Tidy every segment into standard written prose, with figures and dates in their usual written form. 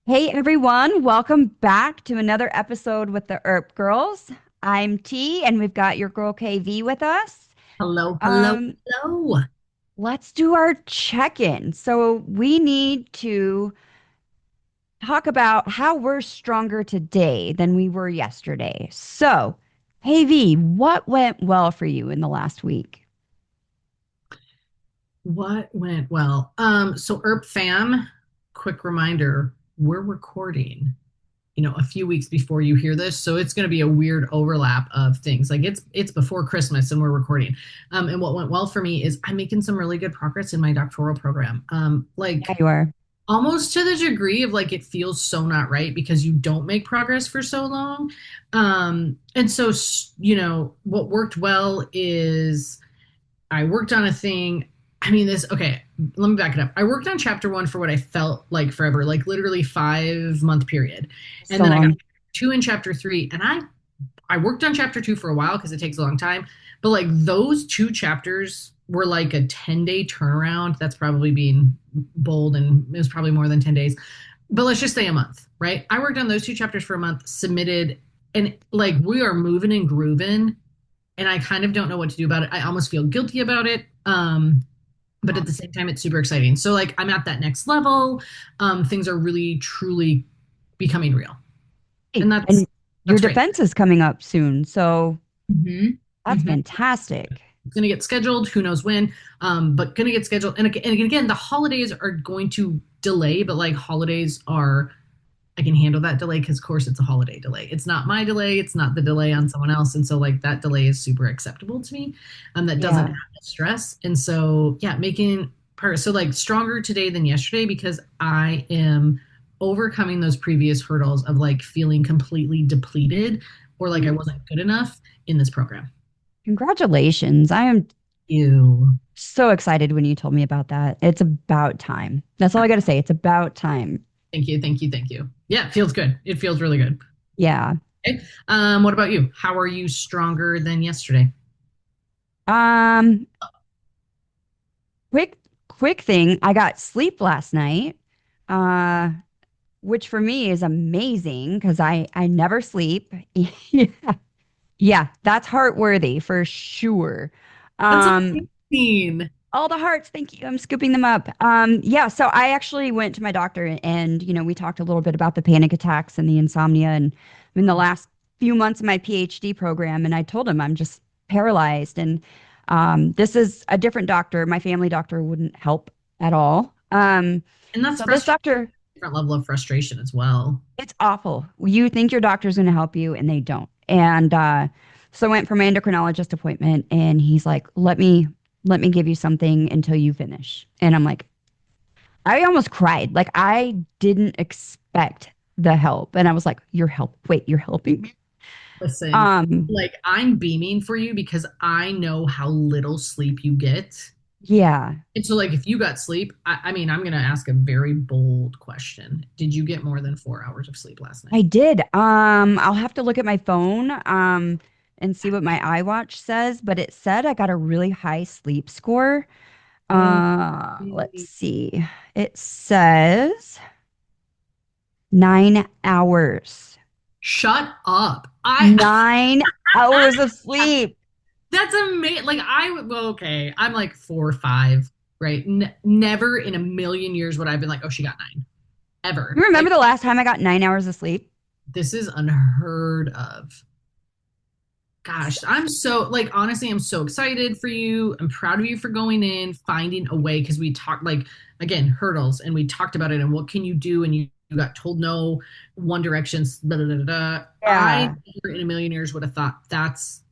Hey everyone, welcome back to another episode with the URRP girls. I'm T and we've got your girl KV with us. Hello, hello, Um, hello. let's do our check-in. So we need to talk about how we're stronger today than we were yesterday. So, KV, what went well for you in the last week? What went well? So ERP fam, quick reminder, we're recording, a few weeks before you hear this. So it's gonna be a weird overlap of things. Like it's before Christmas and we're recording. And what went well for me is I'm making some really good progress in my doctoral program. Yeah, you are. Almost to the degree of like it feels so not right because you don't make progress for so long. And so what worked well is I worked on a thing. Okay, let me back it up. I worked on chapter one for what I felt like forever, like literally 5 month period. And So then I got long. two in chapter three. And I worked on chapter two for a while because it takes a long time. But like those two chapters were like a 10-day turnaround. That's probably being bold, and it was probably more than 10 days. But let's just say a month, right? I worked on those two chapters for a month, submitted, and like we are moving and grooving, and I kind of don't know what to do about it. I almost feel guilty about it. But at the same time, it's super exciting. So like I'm at that next level. Things are really truly becoming real. Hey, And and your that's great. defense is coming up soon, so Hmm. that's Hmm. fantastic. It's going to get scheduled, who knows when, but going to get scheduled. And again, the holidays are going to delay, but like holidays are, I can handle that delay because, of course, it's a holiday delay. It's not my delay. It's not the delay on someone else. And so, like, that delay is super acceptable to me. That doesn't Yeah. have the stress. And so, yeah, making progress. So, like, stronger today than yesterday because I am overcoming those previous hurdles of like feeling completely depleted or like I wasn't good enough in this program. Congratulations. I am Ew. so excited when you told me about that. It's about time. That's all I got to say. It's about time. Thank you. Thank you. Thank you. Yeah, it feels good. It feels really good. Yeah. Okay. What about you? How are you stronger than yesterday? Um, quick thing. I got sleep last night, uh, which for me is amazing because I never sleep. Yeah. Yeah, that's heartworthy for sure. That's Um, amazing. all the hearts, thank you. I'm scooping them up. Yeah, so I actually went to my doctor and, we talked a little bit about the panic attacks and the insomnia and in the last few months of my PhD program, and I told him I'm just paralyzed. And this is a different doctor. My family doctor wouldn't help at all. And that's So this frustrating, doctor, different level of frustration as well. it's awful. You think your doctor's going to help you, and they don't. And so I went for my endocrinologist appointment, and he's like, "Let me give you something until you finish." And I'm like, I almost cried. Like I didn't expect the help, and I was like, "You're help. Wait, you're helping me." Listen, Um, like I'm beaming for you because I know how little sleep you get. yeah, And so, like, if you got sleep, I'm going to ask a very bold question. Did you get more than 4 hours of sleep last I night? did. I'll have to look at my phone, and see what my iWatch says, but it said I got a really high sleep score. Oh, Let's really? see. It says 9 hours. Shut up. 9 hours of sleep. That's amazing. Like, well, okay. I'm like 4 or 5, right? Never in a million years would I have been like, oh, she got nine. You Ever. remember Like, the last time I got 9 hours of sleep? this is unheard of. Gosh, I'm so like honestly, I'm so excited for you. I'm proud of you for going in, finding a way because we talked like again hurdles and we talked about it and what can you do and you got told no, one direction. Da, da, da, da, da. I Yeah, never in a million years would have thought that's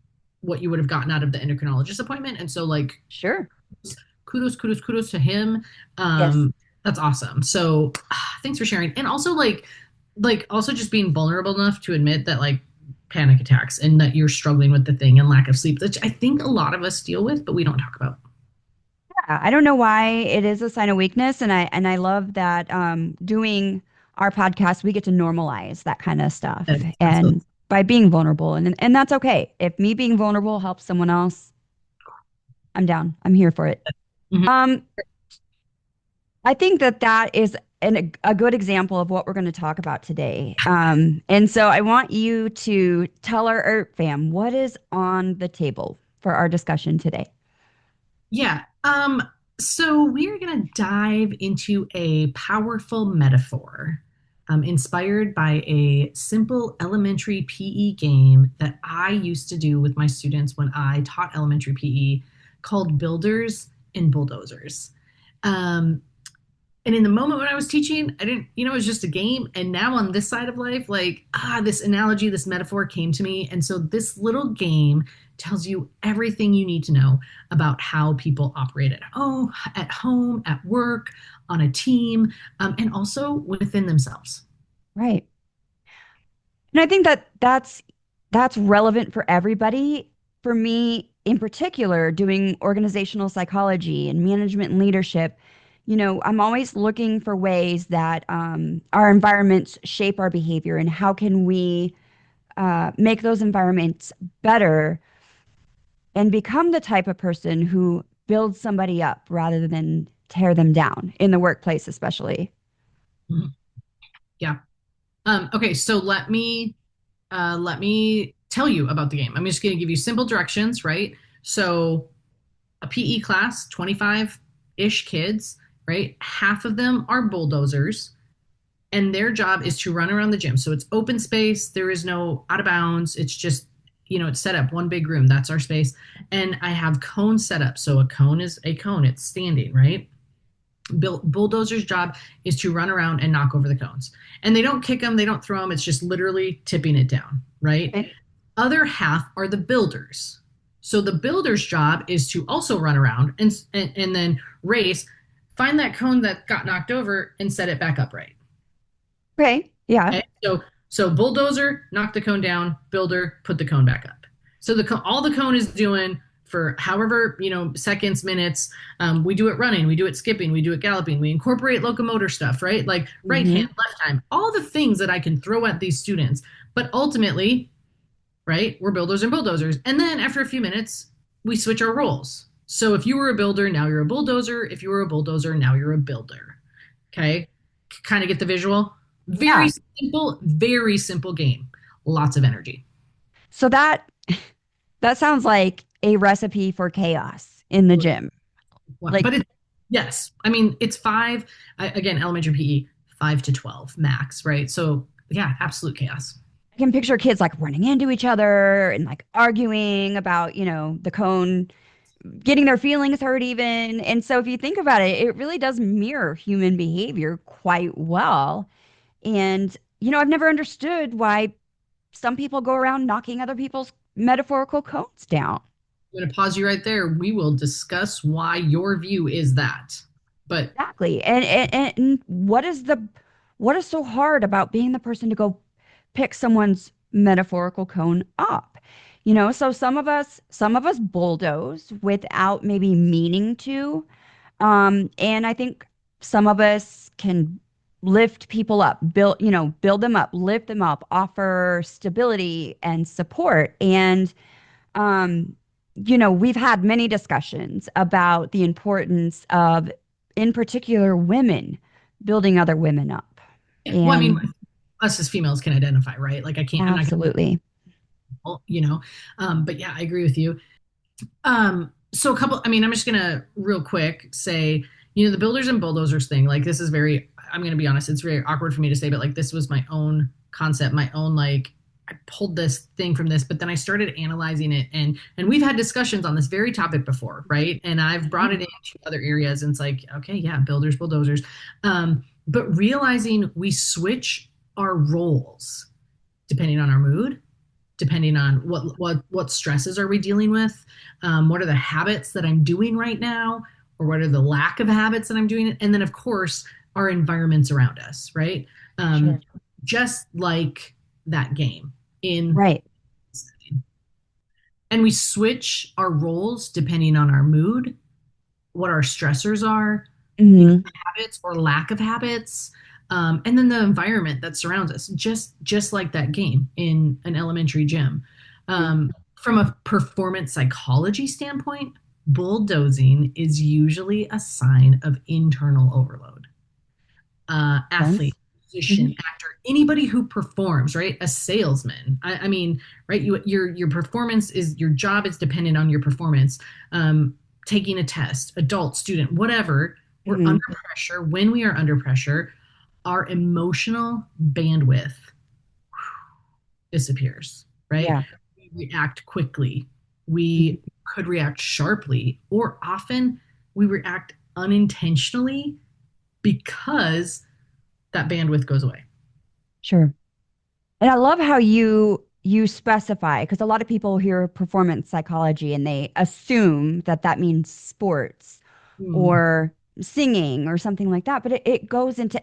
what you would have gotten out of the endocrinologist appointment. And so like sure. kudos to him. Yes. That's awesome. So thanks for sharing. And also like also just being vulnerable enough to admit that like panic attacks and that you're struggling with the thing and lack of sleep, which I think a lot of us deal with, but we don't talk about. Yeah, I don't know why it is a sign of weakness, and I love that doing our podcast, we get to normalize that kind of stuff, Absolutely. and by being vulnerable, and that's okay. If me being vulnerable helps someone else, I'm down. I'm here for it. Mhm. Um, I think that that is a good example of what we're going to talk about today. And so I want you to tell our ERP fam what is on the table for our discussion today. Yeah. So we're going to dive into a powerful metaphor inspired by a simple elementary PE game that I used to do with my students when I taught elementary PE called Builders and Bulldozers. Um, and in the moment when I was teaching, I didn't, it was just a game. And now on this side of life, this analogy, this metaphor came to me. And so this little game tells you everything you need to know about how people operate at home, at work, on a team, and also within themselves. Right. And I think that that's relevant for everybody. For me, in particular, doing organizational psychology and management and leadership, I'm always looking for ways that our environments shape our behavior and how can we make those environments better and become the type of person who builds somebody up rather than tear them down in the workplace, especially. Mhm. Yeah. Okay, so let me tell you about the game. I'm just going to give you simple directions, right? So a PE class, 25-ish kids, right? Half of them are bulldozers, and their job is to run around the gym. So it's open space. There is no out of bounds. It's just, it's set up one big room. That's our space. And I have cones set up. So a cone is a cone. It's standing, right? Bulldozer's job is to run around and knock over the cones. And they don't kick them, they don't throw them. It's just literally tipping it down, right? Okay. Other half are the builders. So the builder's job is to also run around and then race, find that cone that got knocked over and set it back upright. Okay. Yeah. Okay, so bulldozer, knock the cone down, builder, put the cone back up. So all the cone is doing for however seconds, minutes. We do it running, we do it skipping, we do it galloping. We incorporate locomotor stuff, right? Like right hand, Hmm. left hand, all the things that I can throw at these students. But ultimately, right, we're builders and bulldozers. And then after a few minutes, we switch our roles. So if you were a builder, now you're a bulldozer. If you were a bulldozer, now you're a builder. Okay, kind of get the visual. Yeah. Very simple game. Lots of energy. So that sounds like a recipe for chaos in the gym. Like But yes, I mean, it's five, again, elementary PE, 5 to 12 max, right? So yeah, absolute chaos. I can picture kids like running into each other and like arguing about, the cone, getting their feelings hurt even. And so if you think about it, it really does mirror human behavior quite well. And, I've never understood why some people go around knocking other people's metaphorical cones down. I'm going to pause you right there. We will discuss why your view is that. But Exactly. And what is so hard about being the person to go pick someone's metaphorical cone up? So some of us bulldoze without maybe meaning to. And I think some of us can lift people up, build them up, lift them up, offer stability and support. And um, we've had many discussions about the importance of, in particular, women building other women up. yeah, well, I mean, And us as females can identify, right? Like I'm not absolutely. going but yeah, I agree with you. So I'm just gonna real quick say, the builders and bulldozers thing, like this is I'm gonna be honest, it's very awkward for me to say, but like this was my own concept, my own like I pulled this thing from this, but then I started analyzing it and we've had discussions on this very topic before, right? And I've brought it into other areas and it's like, okay, yeah, builders, bulldozers. But realizing we switch our roles depending on our mood, depending on what stresses are we dealing with, what are the habits that I'm doing right now, or what are the lack of habits that I'm doing, and then of course our environments around us, right? Sure. Just like that game in, Right. and we switch our roles depending on our mood, what our stressors are, Hmm. habits or lack of habits, and then the environment that surrounds us, just like that game in an elementary gym. From a performance psychology standpoint, bulldozing is usually a sign of internal overload. athlete, Sense. Hmm. musician, actor, anybody who performs, right? A salesman. I mean, right? Your performance is your job is dependent on your performance. Taking a test, adult, student, whatever. We're Hmm. under pressure. When we are under pressure, our emotional bandwidth disappears, right? Yeah. We react quickly. Mhm. We could react sharply, or often we react unintentionally because that bandwidth goes away. Sure. And I love how you specify because a lot of people hear performance psychology and they assume that that means sports Hmm. or singing or something like that. But it goes into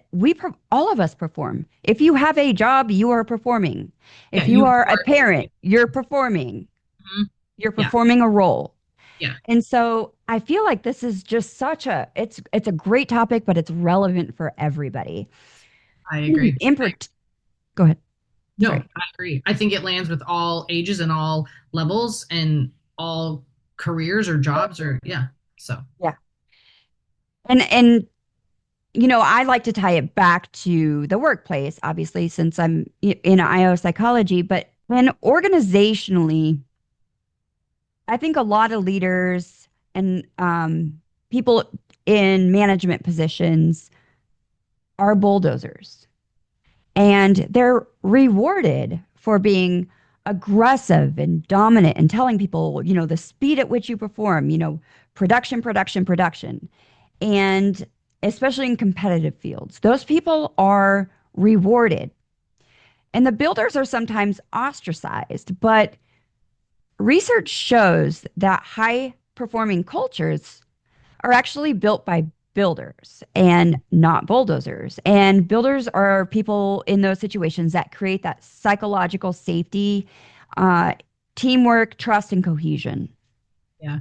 all of us perform. If you have a job, you are performing. Yeah, If you you are a are. parent, you're performing. Mhm. You're Yeah, performing a role. yeah, And so I feel like this is just such a it's a great topic, but it's relevant for everybody. I agree. In Go ahead. No, Sorry. I agree. I think it lands with all ages and all levels and all careers or jobs or yeah. So Yeah. And I like to tie it back to the workplace, obviously, since I'm in IO psychology, but then organizationally, I think a lot of leaders and people in management positions are bulldozers, and they're rewarded for being aggressive and dominant and telling people, the speed at which you perform, production, production, production. And especially in competitive fields, those people are rewarded. And the builders are sometimes ostracized, but research shows that high performing cultures are actually built by builders and not bulldozers. And builders are people in those situations that create that psychological safety, uh, teamwork, trust, and cohesion. yeah.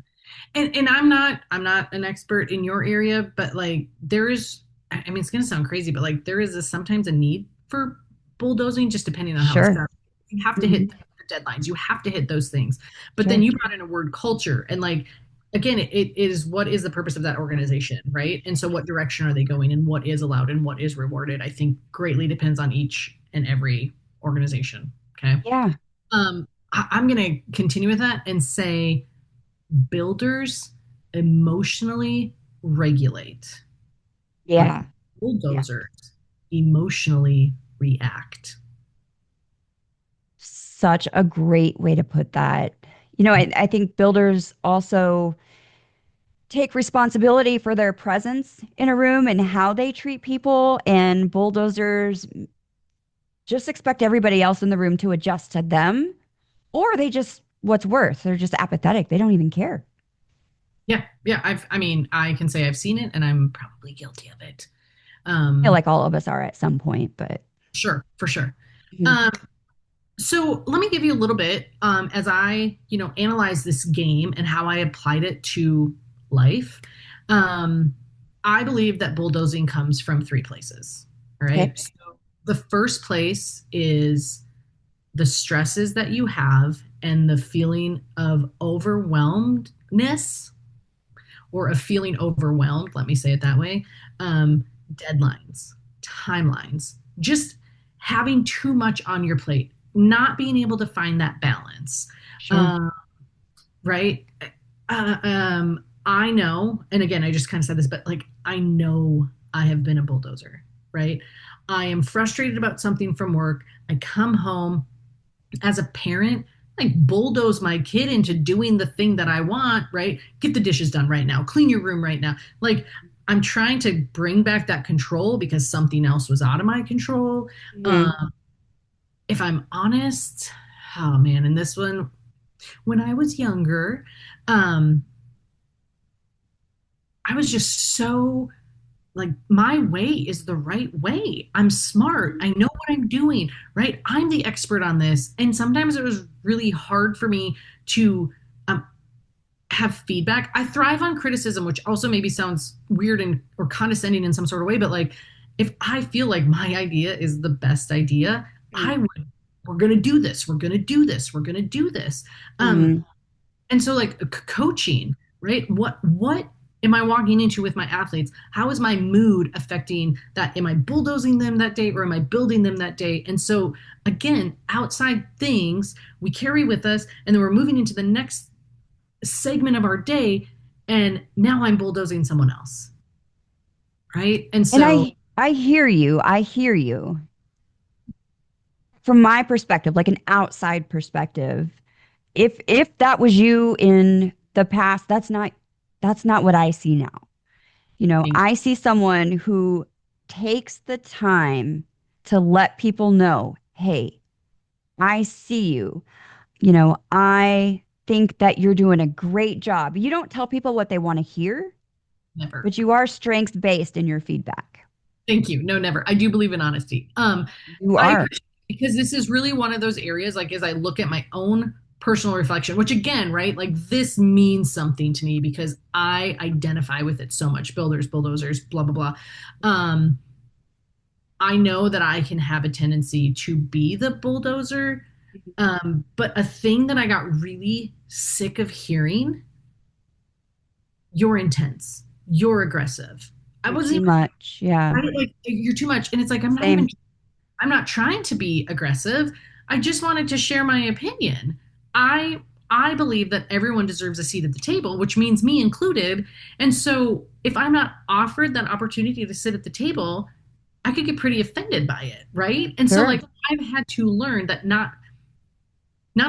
And I'm not an expert in your area, but like there is I mean it's gonna sound crazy, but like there is sometimes a need for bulldozing just depending on how it's Sure. done. You have to Hmm. hit the deadlines, you have to hit those things. But then Sure. you brought in a word culture and like again it is what is the purpose of that organization, right? And so what direction are they going and what is allowed and what is rewarded, I think greatly depends on each and every organization. Okay. Yeah. I'm gonna continue with that and say builders emotionally regulate, but Yeah. Yeah. bulldozers emotionally react. Such a great way to put that. I think builders also take responsibility for their presence in a room and how they treat people, and bulldozers just expect everybody else in the room to adjust to them, or they just, what's worse, they're just apathetic. They don't even care. Yeah, yeah. I mean, I can say I've seen it, and I'm probably guilty of it. I feel Um, like all of us are at some point, but sure, for sure. mhm. Um, so let me give you a little bit as I, analyze this game and how I applied it to life. Um, I believe that bulldozing comes from three places. All Okay. right. So the first place is the stresses that you have and the feeling of overwhelmedness or of feeling overwhelmed, let me say it that way, deadlines, timelines, just having too much on your plate, not being able to find that balance. Sure. Uh, right? I know, and again, I just kind of said this, but like, I know I have been a bulldozer, right? I am frustrated about something from work. I come home, as a parent, like bulldoze my kid into doing the thing that I want, right? Get the dishes done right now, clean your room right now. Like I'm trying to bring back that control because something else was out of my control. Mhm. Um, if I'm honest, oh man, and this one, when I was younger, um, I was just so like my way is the right way. I'm smart. I know what I'm doing, right? I'm the expert on this. And sometimes it was really hard for me to um, have feedback. I thrive on criticism, which also maybe sounds weird and or condescending in some sort of way, but like if I feel like my idea is the best idea, I would we're going to do this. We're going to do this. We're going to do this. Mhm. And so like coaching, right? What am I walking into with my athletes? How is my mood affecting that? Am I bulldozing them that day or am I building them that day? And so, again, outside things we carry with us, and then we're moving into the next segment of our day, and now I'm bulldozing someone else, right? And And so, I hear you. I hear you. From my perspective, like an outside perspective, if that was you in the past, that's not what I see now. You know, I see someone who takes the time to let people know, hey, I see you. You know, I think that you're doing a great job. You don't tell people what they want to hear, never. but you are strengths based in your feedback. Thank you. No, never. I do believe in honesty. You I are. appreciate it because this is really one of those areas, like as I look at my own personal reflection, which again, right, like this means something to me because I identify with it so much. Builders, bulldozers, blah blah blah. Um, I know that I can have a tendency to be the bulldozer, but a thing that I got really sick of hearing: you're intense, you're aggressive. I You're wasn't too even much. Yeah. right, like you're too much, and it's like Same. I'm not trying to be aggressive. I just wanted to share my opinion. I believe that everyone deserves a seat at the table, which means me included. And so if I'm not offered that opportunity to sit at the table, I could get pretty offended by it, right? And so Sure. like I've had to learn that not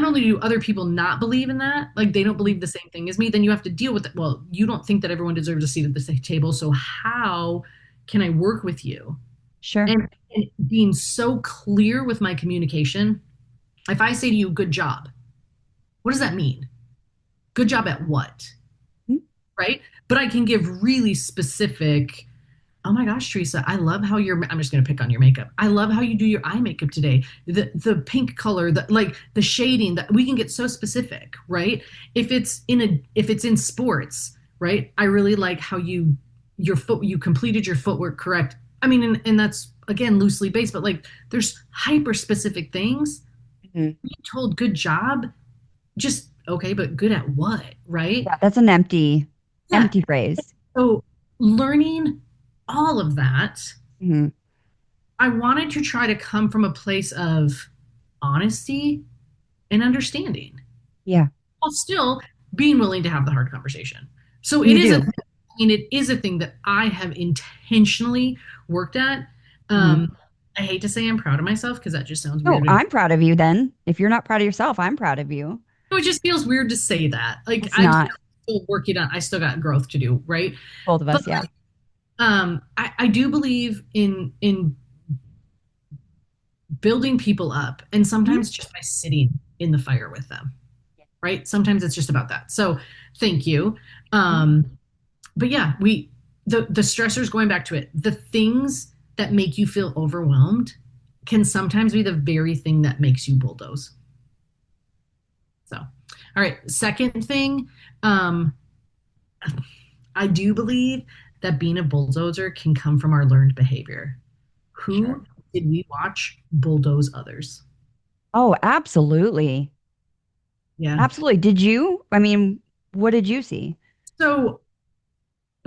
only do other people not believe in that, like they don't believe the same thing as me, then you have to deal with it. Well, you don't think that everyone deserves a seat at the table, so how can I work with you? Sure. And being so clear with my communication. If I say to you, good job, what does that mean? Good job at what? Mm. Right? But I can give really specific, oh my gosh, Teresa, I love how I'm just going to pick on your makeup. I love how you do your eye makeup today. The pink color, the like the shading, that we can get so specific, right? If it's in sports, right? I really like how you completed your footwork correct. I mean, and that's again loosely based, but like there's hyper specific things. Mhm. You told good job, just okay, but good at what, right? Yeah, that's an Yeah. empty phrase. So learning all of that, Hmm. I wanted to try to come from a place of honesty and understanding Yeah, while still being willing to have the hard conversation. So it you is do. it is a thing that I have intentionally worked at. Hmm. I hate to say I'm proud of myself because that just sounds Oh, weird. And I'm proud of you then. If you're not proud of yourself, I'm proud of you. it just feels weird to say that. Like It's I'm not still working on, I still got growth to do, right? both of But us. Yeah. I do believe in building people up, and Mhm. sometimes just by sitting in the fire with them, right? Sometimes it's just about that. So thank you. Mhm. Um, but yeah, the stressors, going back to it, the things that make you feel overwhelmed can sometimes be the very thing that makes you bulldoze. So, all right, second thing, um, I do believe that being a bulldozer can come from our learned behavior. Sure. Who did we watch bulldoze others? Oh, absolutely. Yeah. Absolutely. Did you? I mean, what did you see? So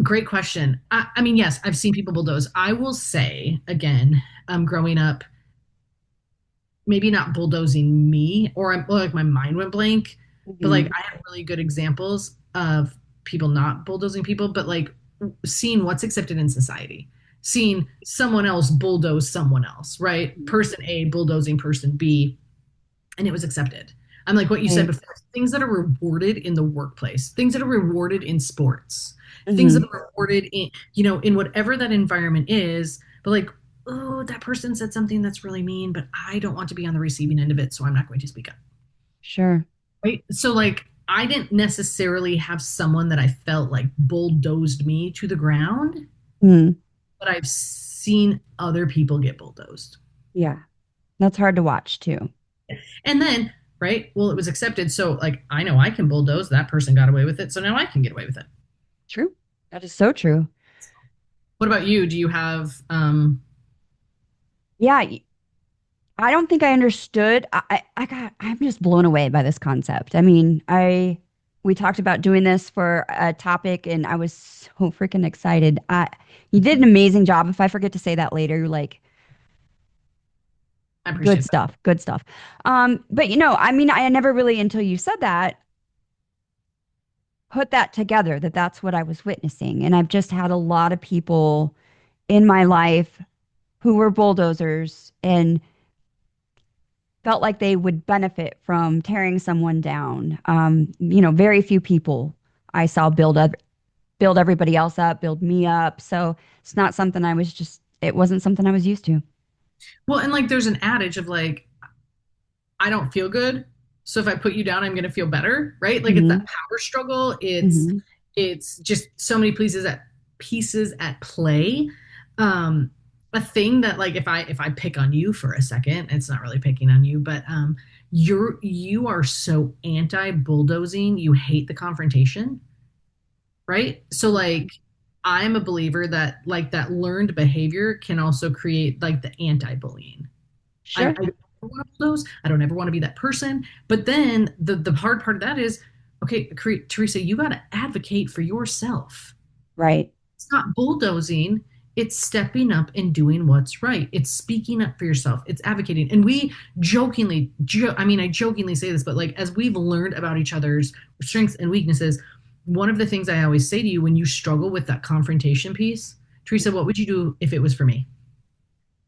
great question. I mean, yes, I've seen people bulldoze. I will say again, growing up, maybe not bulldozing me, or I'm like my mind went blank, but like Hmm. I have really good examples of people not bulldozing people, but like seeing what's accepted in society, seeing someone else bulldoze someone else, right? Person A bulldozing person B, and it was accepted. I'm like what you said Right. before, things that are rewarded in the workplace, things that are rewarded in sports, things that Hmm. are rewarded in, in whatever that environment is. But like, oh, that person said something that's really mean, but I don't want to be on the receiving end of it, so I'm not going to speak up. Sure. Right. So like I didn't necessarily have someone that I felt like bulldozed me to the ground, Mm. but I've seen other people get bulldozed. Yeah. That's hard to watch too. And then, right, well, it was accepted. So, like, I know I can bulldoze. That person got away with it. So now I can get away with it. True. That is so true. What about you? Do you have, Yeah. I don't think I understood. I'm just blown away by this concept. I mean, I we talked about doing this for a topic, and I was so freaking excited. You did an amazing job. If I forget to say that later, you're like, I good appreciate that. stuff, good stuff. But I mean, I never really, until you said that, put that together that that's what I was witnessing. And I've just had a lot of people in my life who were bulldozers and felt like they would benefit from tearing someone down. Very few people I saw build everybody else up, build me up. So it's not something it wasn't something I was used to. Well, and like there's an adage of like, I don't feel good. So if I put you down, I'm going to feel better, right? Like it's that Hmm. power struggle. Hmm. It's just so many pieces at play. Um, a thing that like if I pick on you for a second, it's not really picking on you, but you are so anti bulldozing. You hate the confrontation, right? So like I'm a believer that like that learned behavior can also create like the anti-bullying. Sure. I don't want those. I don't ever want to be that person. But then the hard part of that is, okay, Teresa, you got to advocate for yourself. Right. It's not bulldozing. It's stepping up and doing what's right. It's speaking up for yourself. It's advocating. And we I jokingly say this, but like as we've learned about each other's strengths and weaknesses, one of the things I always say to you when you struggle with that confrontation piece, Teresa, what would you do if it was for me?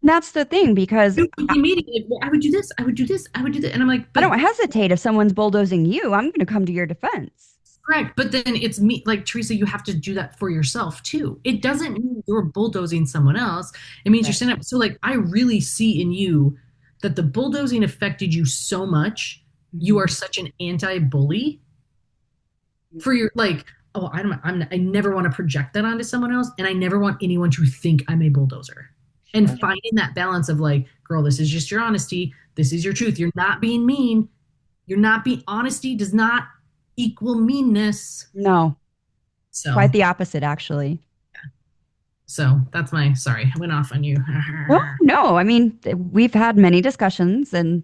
And that's the thing because Immediately, well, I would do this, I would do this, I would do that. And I'm like, I but don't hesitate if someone's bulldozing you. I'm going to come to your defense. correct. But then it's me, like Teresa, you have to do that for yourself too. It doesn't mean you're bulldozing someone else. It means you're Right. standing up. So, like, I really see in you that the bulldozing affected you so much. You are Hmm. such an anti-bully for your like. Oh, I never want to project that onto someone else, and I never want anyone to think I'm a bulldozer. And Sure. finding that balance of like, girl, this is just your honesty. This is your truth. You're not being mean. You're not being honesty does not equal meanness. No, So quite the opposite, actually. so that's my sorry, I went off on you. Well, no, I mean, we've had many discussions and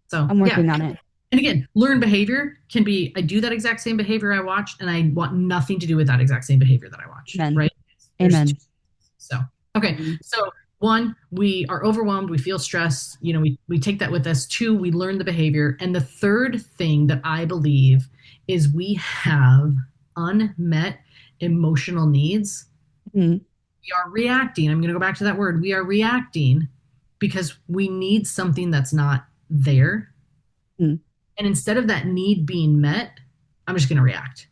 So I'm yeah. working on it. And again, learned behavior can be I do that exact same behavior I watched and I want nothing to do with that exact same behavior that I watch. Amen. Right. There's two. Amen. So okay. Mhm. So one, we are overwhelmed, we feel stressed, we take that with us. Two, we learn the behavior. And the third thing that I believe is we have unmet emotional needs. Mhm. We are reacting. I'm going to go back to that word. We are reacting because we need something that's not there. Mhm. And instead of that need being met, I'm just going to react,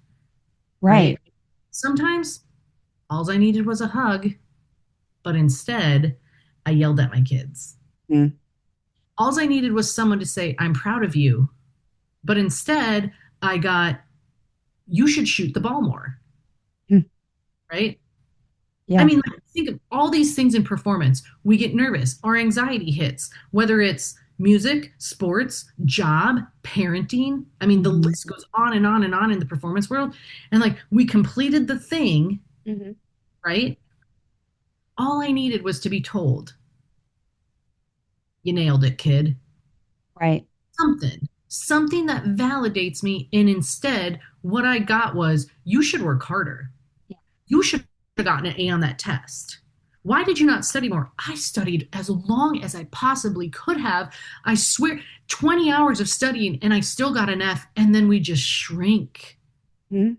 right? Right. Sometimes all I needed was a hug, but instead I yelled at my kids. Mhm. All I needed was someone to say, I'm proud of you. But instead I got, you should shoot the ball more, Mhm. right? I Yeah. mean, like, think of all these things in performance. We get nervous, our anxiety hits, whether it's music, sports, job, parenting. I mean, the Mhm. list goes on and on and on in the performance world. And like, we completed the thing, Mhm. right? All I needed was to be told, you nailed it, kid. Right. Something that validates me. And instead, what I got was, you should work harder. Yeah. You should have gotten an A on that test. Why did you not study more? I studied as long as I possibly could have. I swear, 20 hours of studying and I still got an F, and then we just shrink. Mhm.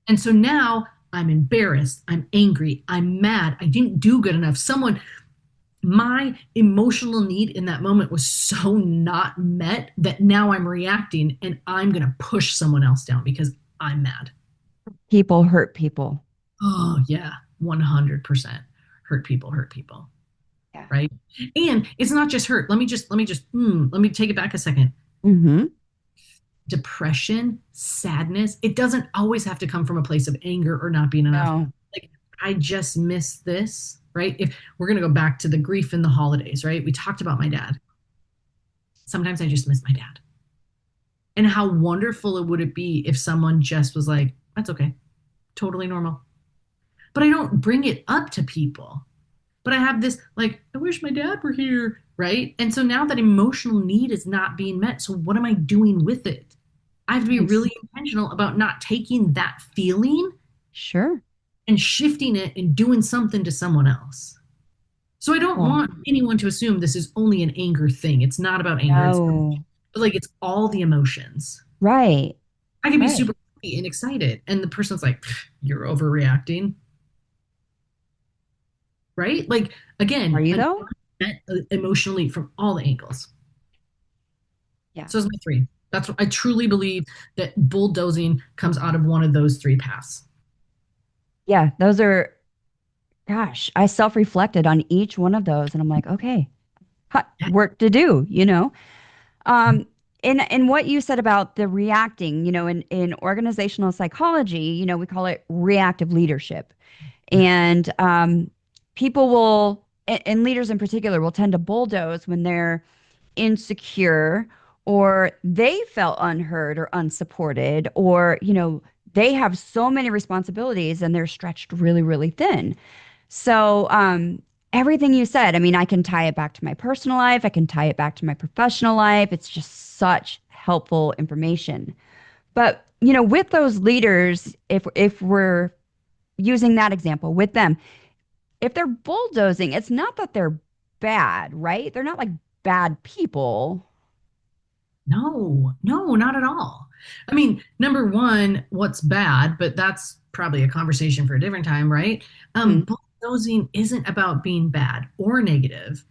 And so now I'm embarrassed. I'm angry. I'm mad. I didn't do good enough. My emotional need in that moment was so not met that now I'm reacting and I'm going to push someone else down because I'm mad. People hurt people. Oh, yeah, 100%. Hurt people, Yeah. right? And it's not just hurt. Let me take it back a second. Hmm. Depression, sadness, it doesn't always have to come from a place of anger or not being enough. No. Like, I just miss this, right? If we're going to go back to the grief in the holidays, right? We talked about my dad. Sometimes I just miss my dad. And how wonderful it would it be if someone just was like, that's okay, totally normal. But I don't bring it up to people. But I have this, like, I wish my dad were here, right? And so now that emotional need is not being met. So what am I doing with it? I have to be Yes. really intentional about not taking that feeling Sure. and shifting it and doing something to someone else. So I don't Well, want anyone to assume this is only an anger thing. It's not about anger. It's no. like it's all the emotions. Right. I can be Right. super happy and excited, and the person's like, "You're overreacting," right? Like Are again, you though? emotionally from all the angles. Yeah. So it's my three. That's what I truly believe that bulldozing comes out of one of those three paths. Yeah. Those are, gosh, I self reflected on each one of those and I'm like, okay, work to do, you know? Um, in what you said about the reacting, in organizational psychology, we call it reactive leadership. Yeah. And people will, and leaders in particular, will tend to bulldoze when they're insecure or they felt unheard or unsupported or, they have so many responsibilities and they're stretched really, really thin. So, everything you said, I mean, I can tie it back to my personal life. I can tie it back to my professional life. It's just such helpful information. But, with those leaders, if we're using that example with them, if they're bulldozing, it's not that they're bad, right? They're not like bad people. No, no, not at all. I mean, number one, what's bad, but that's probably a conversation for a different time, right? Hmm. Bulldozing isn't about being bad or negative,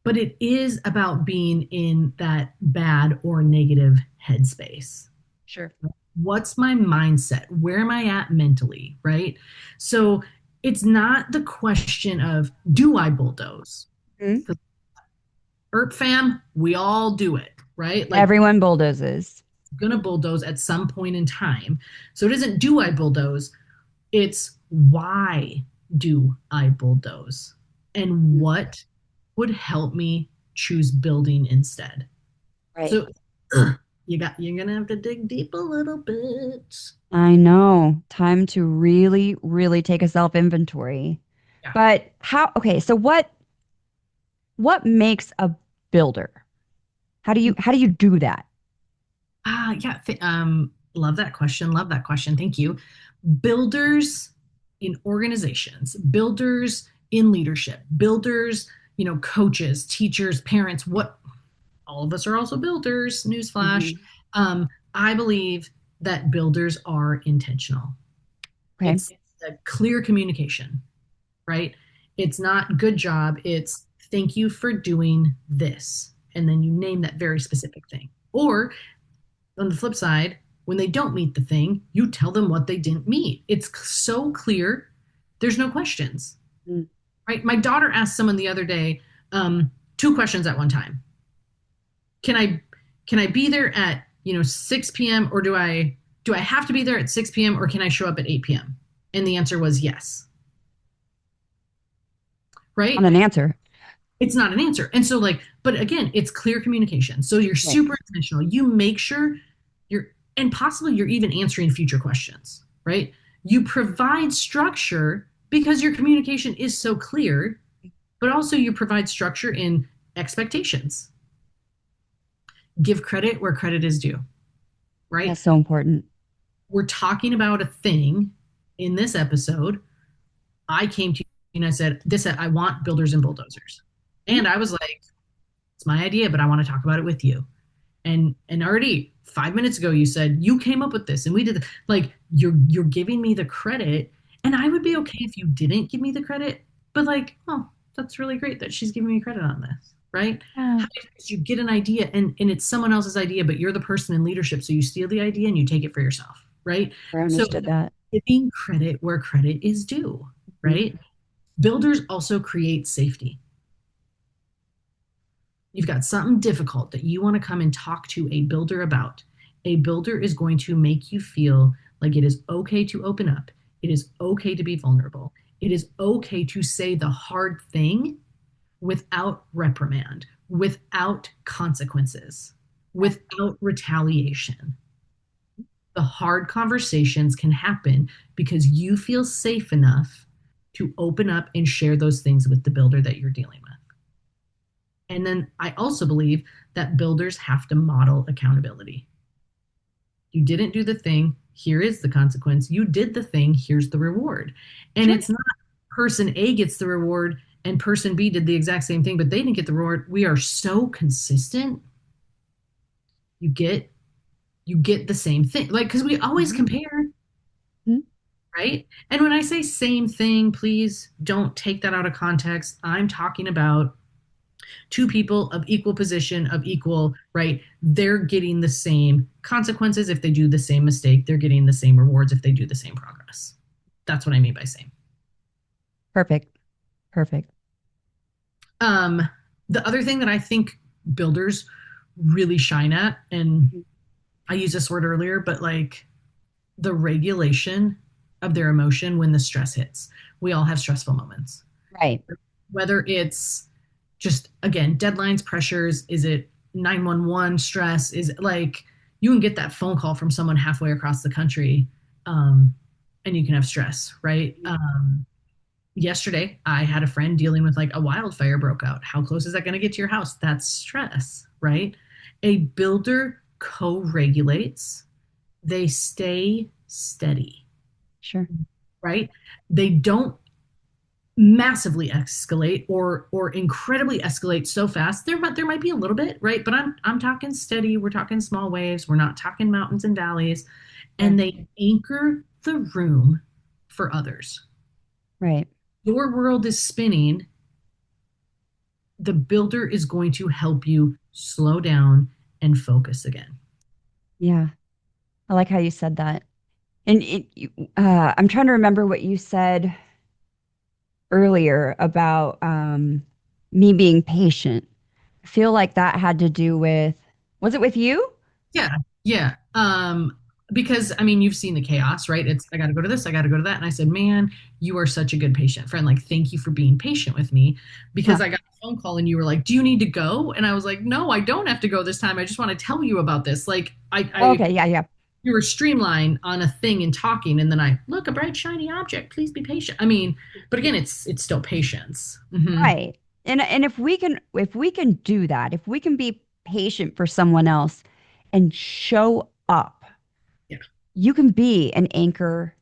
but it is about being in that bad or negative headspace. Sure. What's my mindset? Where am I at mentally, right? So it's not the question of, do I bulldoze? Hmm. Because ERP fam, we all do it, right? Like Everyone bulldozes. gonna bulldoze at some point in time. So it isn't do I bulldoze, it's why do I bulldoze? And Hmm. what would help me choose building instead? Right. So you're gonna have to dig deep a little bit. I know. Time to really, really take a self inventory. Yeah. But okay, so what makes a builder? How do you do that? Yeah. Love that question. Love that question. Thank you. Builders in organizations, builders in leadership, builders, coaches, teachers, parents, what all of us are also builders, newsflash. Hmm. I believe that builders are intentional. Okay. It's a clear communication, right? It's not good job, it's thank you for doing this. And then you name that very specific thing. Or on the flip side, when they don't meet the thing, you tell them what they didn't meet. It's so clear, there's no questions, Mm. right? My daughter asked someone the other day two questions at one time. Can I be there at 6 p.m. or do I have to be there at 6 p.m. or can I show up at 8 p.m.? And the answer was yes, On right? an answer. It's not an answer. And so like, but again, it's clear communication. So you're Right. super intentional. You make sure you're, and possibly you're even answering future questions, right? You provide structure because your communication is so clear, but also you provide structure in expectations. Give credit where credit is due, right? That's so important. We're talking about a thing in this episode. I came to you and I said, I want builders and bulldozers. Mhm. And I was like, it's my idea, but I want to talk about it with you. And already 5 minutes ago you said you came up with this and we did like you're giving me the credit. And I would be okay if you didn't give me the credit, but like, oh, that's really great that she's giving me credit on this, right? Yeah. How did you get an idea and it's someone else's idea, but you're the person in leadership, so you steal the idea and you take it for yourself, right? I So understood that. giving credit where credit is due, Mhm. right? Builders also create safety. You've got something difficult that you want to come and talk to a builder about. A builder is going to make you feel like it is okay to open up. It is okay to be vulnerable. It is okay to say the hard thing without reprimand, without consequences, without retaliation. The hard conversations can happen because you feel safe enough to open up and share those things with the builder that you're dealing with. And then I also believe that builders have to model accountability. You didn't do the thing. Here is the consequence. You did the thing. Here's the reward. And Sure. it's not person A gets the reward and person B did the exact same thing, but they didn't get the reward. We are so consistent. You get you get the same thing. Like, because we always Mhm. compare, Mhm. right? And when I say same thing, please don't take that out of context. I'm talking about two people of equal position, of equal, right? They're getting the same consequences if they do the same mistake. They're getting the same rewards if they do the same progress. That's what I mean by same. Perfect. Perfect. Um, the other thing that I think builders really shine at, and I used this word earlier, but like the regulation of their emotion when the stress hits. We all have stressful moments. Right. Whether it's just, again, deadlines, pressures, is it 911 stress? Is it like you can get that phone call from someone halfway across the country, um, and you can have stress, right? Yesterday, I had a friend dealing with like a wildfire broke out. How close is that going to get to your house? That's stress, right? A builder co regulates, they stay steady, Sure. right? They don't massively escalate or incredibly escalate so fast. There might be a little bit, right? But I'm talking steady. We're talking small waves. We're not talking mountains and valleys. Sure. And they anchor the room for others. Right. Your world is spinning. The builder is going to help you slow down and focus again. Yeah. I like how you said that. And I'm trying to remember what you said earlier about me being patient. I feel like that had to do with, was it with you? Yeah, yeah. Because I mean, you've seen the chaos, right? It's I got to go to this, I got to go to that, and I said, "Man, you are such a good patient friend. Like, thank you for being patient with me." Because Huh. I got a phone call and you were like, "Do you need to go?" And I was like, "No, I don't have to go this time. I just want to tell you about this." Like, Okay. Yeah. Yeah. you were streamlined on a thing and talking, and then I look a bright shiny object. Please be patient. I mean, but again, it's still patience. Right. And if we can do that, if we can be patient for someone else and show up, Yeah, you can be an anchor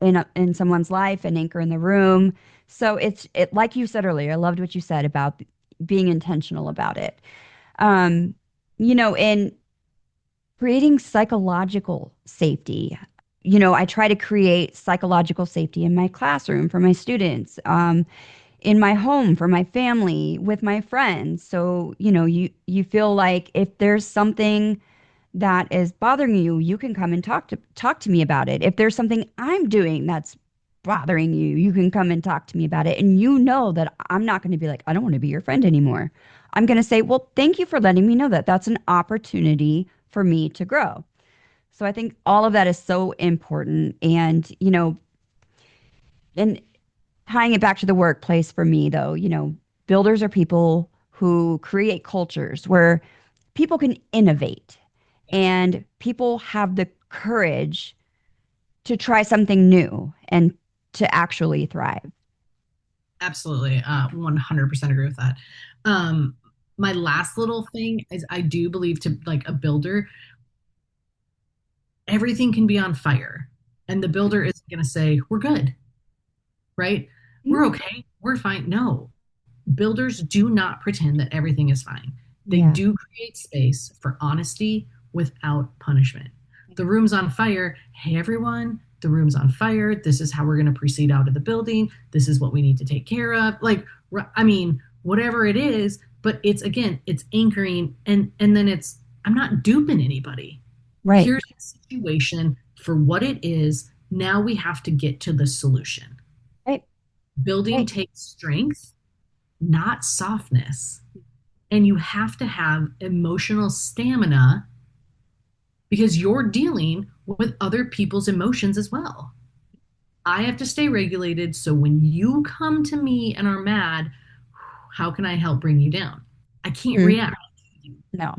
in someone's life, an anchor in the room. So it like you said earlier, I loved what you said about being intentional about it. Um, in creating psychological safety. I try to create psychological safety in my classroom for my students, in my home for my family, with my friends. So, you feel like if there's something that is bothering you, you can come and talk to me about it. If there's something I'm doing that's bothering you, you can come and talk to me about it. And you know that I'm not going to be like, I don't want to be your friend anymore. I'm going to say, well, thank you for letting me know that that's an opportunity for me to grow. So I think all of that is so important. And tying it back to the workplace for me, though, builders are people who create cultures where people can innovate and people have the courage to try something new and to actually thrive. absolutely. 100% agree with that. Um, my last little thing is I do believe to like a builder, everything can be on fire. And the builder isn't going to say, we're good, right? Mhm. We're okay. We're fine. No, builders do not pretend that everything is fine. They Yeah. do create space for honesty without punishment. The room's on fire. Hey, everyone, the room's on fire. This is how we're going to proceed out of the building. This is what we need to take care of. Like, I mean, whatever it is, but it's again, it's anchoring and then it's, I'm not duping anybody. Right. Here's the situation for what it is. Now we have to get to the solution. Right. Building Right. takes strength, not softness. And you have to have emotional stamina because you're dealing with other people's emotions as well. I have to stay regulated. So when you come to me and are mad, how can I help bring you down? I can't Mhm. react. No.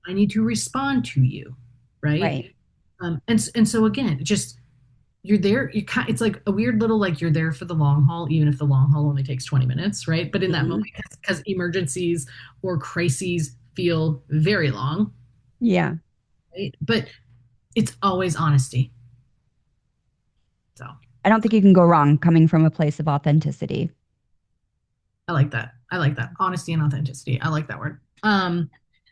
I need to respond to you. Right. Right. And so again, just you're there. It's like a weird little like you're there for the long haul, even if the long haul only takes 20 minutes. Right. But in that moment, Mhm. because emergencies or crises feel very long, Yeah. right? But It's always honesty. So I don't think you can go wrong coming from a place of authenticity. I like that. I like that. Honesty and authenticity. I like that word.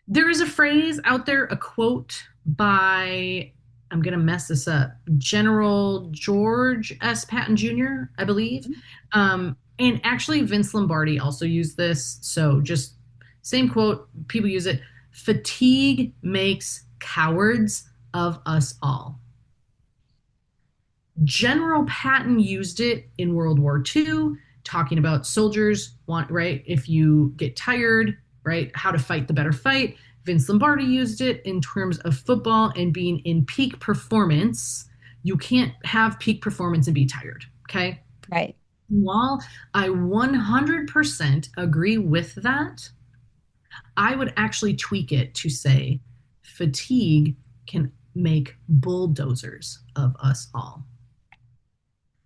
There is a phrase out there, a quote by, I'm going to mess this up, General George S. Patton Jr., I believe. And actually, Vince Lombardi also used this. So just same quote, people use it. Fatigue makes cowards of us all. General Patton used it in World War II, talking about soldiers want, right, if you get tired, right, how to fight the better fight. Vince Lombardi used it in terms of football and being in peak performance. You can't have peak performance and be tired, okay? Right. While I 100% agree with that, I would actually tweak it to say fatigue can make bulldozers of us all.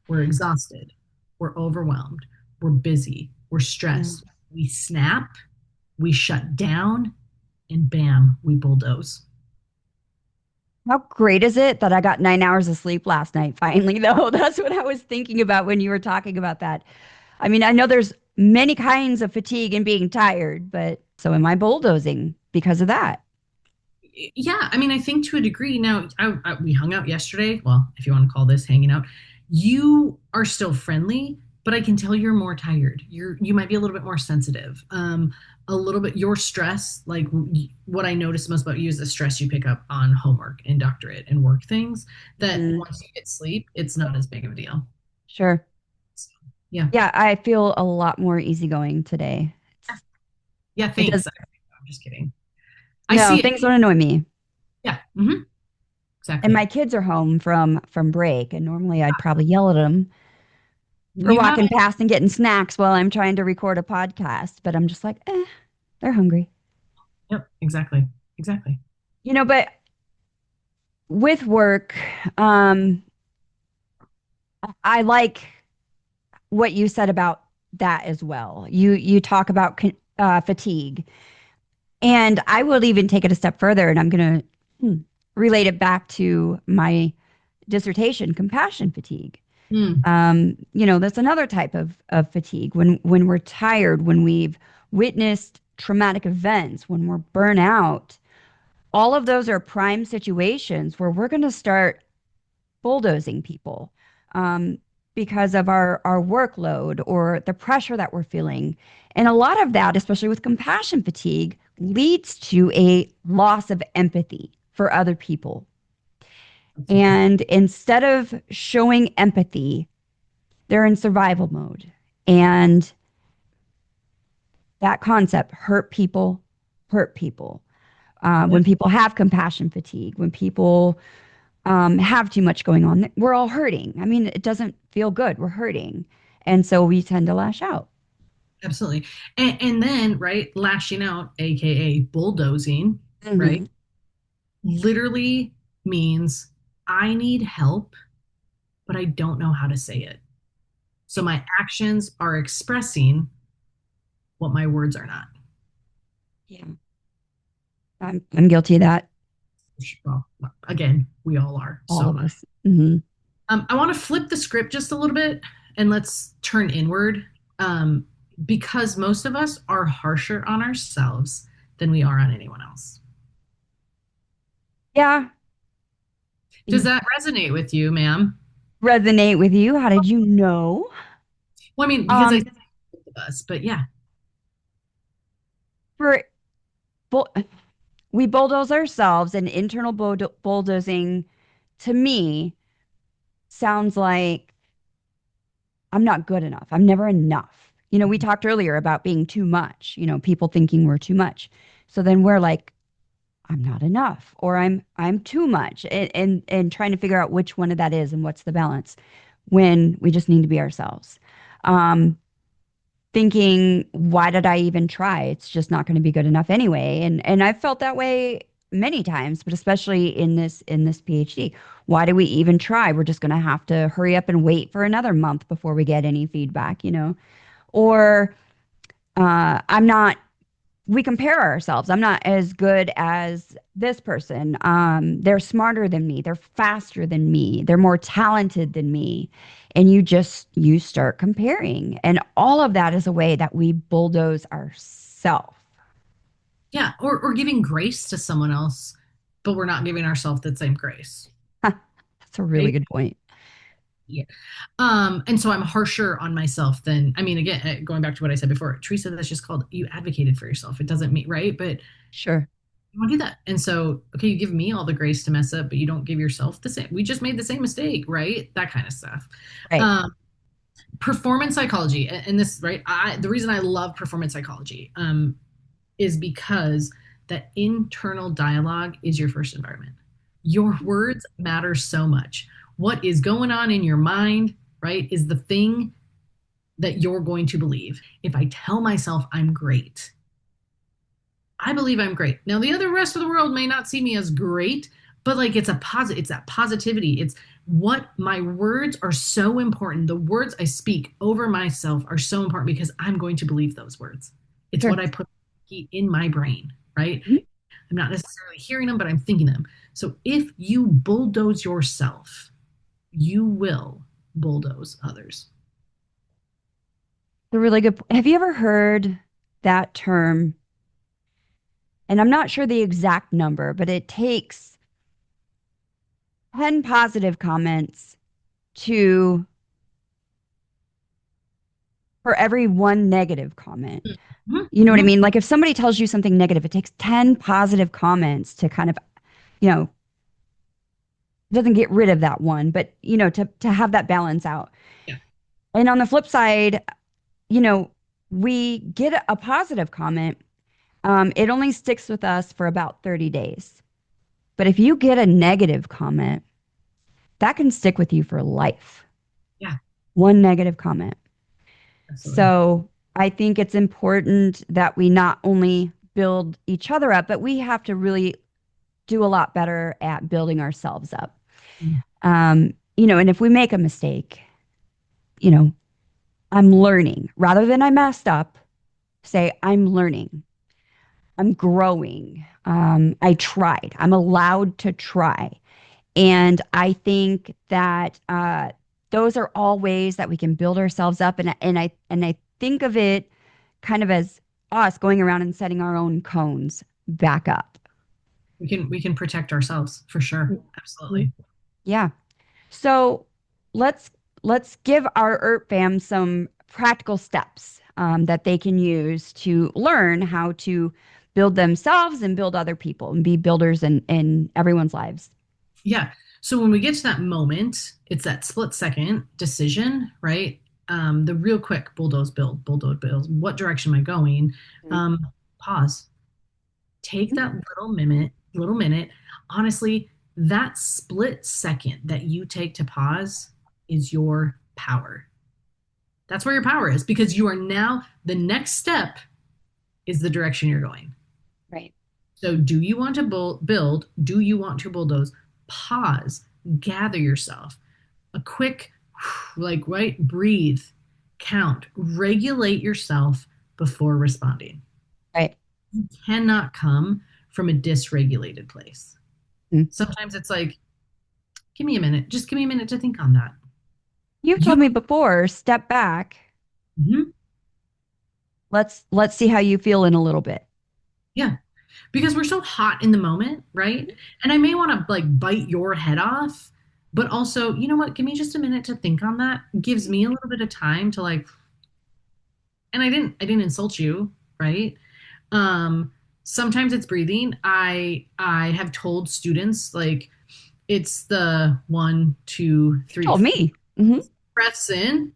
We're exhausted. We're overwhelmed. We're busy. We're Yeah. stressed. We snap. We shut down. And bam, we bulldoze. How great is it that I got 9 hours of sleep last night, finally, though? That's what I was thinking about when you were talking about that. I mean, I know there's many kinds of fatigue and being tired, but so am I bulldozing because of that. Yeah, I mean, I think to a degree. Now, we hung out yesterday. Well, if you want to call this hanging out, you are still friendly, but I can tell you're more tired. You might be a little bit more sensitive. A little bit your stress, like what I notice most about you is the stress you pick up on homework and doctorate and work things. That Mm, once you get sleep, it's not as big of a deal. sure. So, yeah, Yeah, I feel a lot more easygoing today. yeah. It does. Thanks. I'm just kidding. I No, see it. things don't annoy me. Yeah, And exactly. my kids are home from break, and normally I'd probably yell at them for You have walking past and getting snacks while I'm trying to record a podcast, but I'm just like, they're hungry. Yep, exactly. Exactly. But with work, um, I like what you said about that as well. You talk about fatigue, and I will even take it a step further, and I'm going to relate it back to my dissertation, compassion fatigue. Mm, That's another type of fatigue when we're tired, when we've witnessed traumatic events, when we're burnt out. All of those are prime situations where we're going to start bulldozing people um, because of our workload or the pressure that we're feeling. And a lot of that, especially with compassion fatigue, leads to a loss of empathy for other people. absolutely. And instead of showing empathy, they're in survival mode. And that concept hurt people. Yep, When people have compassion fatigue, when people have too much going on, we're all hurting. I mean, it doesn't feel good. We're hurting. And so we tend to lash out. absolutely. And then, right, lashing out, aka bulldozing, right, Hmm. literally means I need help, but I don't know how to say it. So my actions are expressing what my words are not. Yeah. I'm guilty of that. Well, again, we all are. All So of us. Hmm. I want to flip the script just a little bit and let's turn inward um, because most of us are harsher on ourselves than we are on anyone else. Yeah. Does that resonate with you, ma'am? Resonate with you. How did you know? Well, I mean, because I Um, said both of us, but yeah, for bull- we bulldoze ourselves, and internal bulldozing to me sounds like I'm not good enough. I'm never enough. We talked earlier about being too much, people thinking we're too much. So then we're like, I'm not enough or I'm too much and trying to figure out which one of that is and what's the balance when we just need to be ourselves. Um, Thinking, why did I even try? It's just not going to be good enough anyway. And I've felt that way many times, but especially in this PhD. Why do we even try? We're just going to have to hurry up and wait for another month before we get any feedback, Or I'm not we compare ourselves. I'm not as good as this person. They're smarter than me. They're faster than me. They're more talented than me. And you start comparing. And all of that is a way that we bulldoze ourselves. Yeah, or giving grace to someone else, but we're not giving ourselves the same grace, That's a really right? good point. Yeah. And so I'm harsher on myself than, I mean, again, going back to what I said before, Teresa, that's just called you advocated for yourself. It doesn't mean, right? But Sure. you want to do that. And so, okay, you give me all the grace to mess up, but you don't give yourself the same. We just made the same mistake, right? That kind of stuff. Right. Um, Performance psychology, and this, right? The reason I love performance psychology, is because that internal dialogue is your first environment. Your words matter so much. What is going on in your mind, right, is the thing that you're going to believe. If I tell myself I'm great, I believe I'm great. Now, the other rest of the world may not see me as great, but like it's that positivity. It's what my words are so important. The words I speak over myself are so important because I'm going to believe those words. It's Sure. what I put in my brain, right? Mhm. I'm not necessarily hearing them, but I'm thinking them. So if you bulldoze yourself, you will bulldoze others. A really good. Have you ever heard that term? And I'm not sure the exact number, but it takes 10 positive comments to for every one negative comment. Mhm, You know what I mhm. mean? Like if somebody tells you something negative, it takes 10 positive comments to kind of, you know, doesn't get rid of that one, but to have that balance out. Yeah, And on the flip side, you know, we get a positive comment. It only sticks with us for about 30 days. But if you get a negative comment, that can stick with you for life. yeah, One negative comment. absolutely. So I think it's important that we not only build each other up, but we have to really do a lot better at building ourselves up. And if we make a mistake, you know, I'm learning rather than I messed up, say, I'm learning, I'm growing. I tried, I'm allowed to try. And I think that those are all ways that we can build ourselves up. And I think of it kind of as us going around and setting our own cones back up. We can protect ourselves for sure. Mhm. Absolutely. Yeah. So let's let's give our ERT fam some practical steps that they can use to learn how to build themselves and build other people and be builders in everyone's lives. Yeah. So when we get to that moment, it's that split second decision, right? The real quick bulldoze build. What direction am I going? Um, Pause. Take Mhm. that little minute. Honestly, that split second that you take to pause is your power. That's where your power is because you are now the next step is the direction you're going. Right. So, do you want to build? Do you want to bulldoze? Pause, gather yourself. A quick, like, right, breathe, count, regulate yourself before responding. Right. You cannot come from a dysregulated place. Mhm. Sometimes it's like, give me a minute, just give me a minute to think on that. You've You, told me before, step back. Mhm. Let's see how you feel in a little bit. Yeah, because we're so hot in the moment, right? And I may want to like bite your head off, but also, you know what? Give me just a minute to think on that. Gives me a little bit of time to like, and I didn't insult you, right? Um, Sometimes it's breathing. I have told students like it's the one, two, You three, told four me. Hmm. breaths in,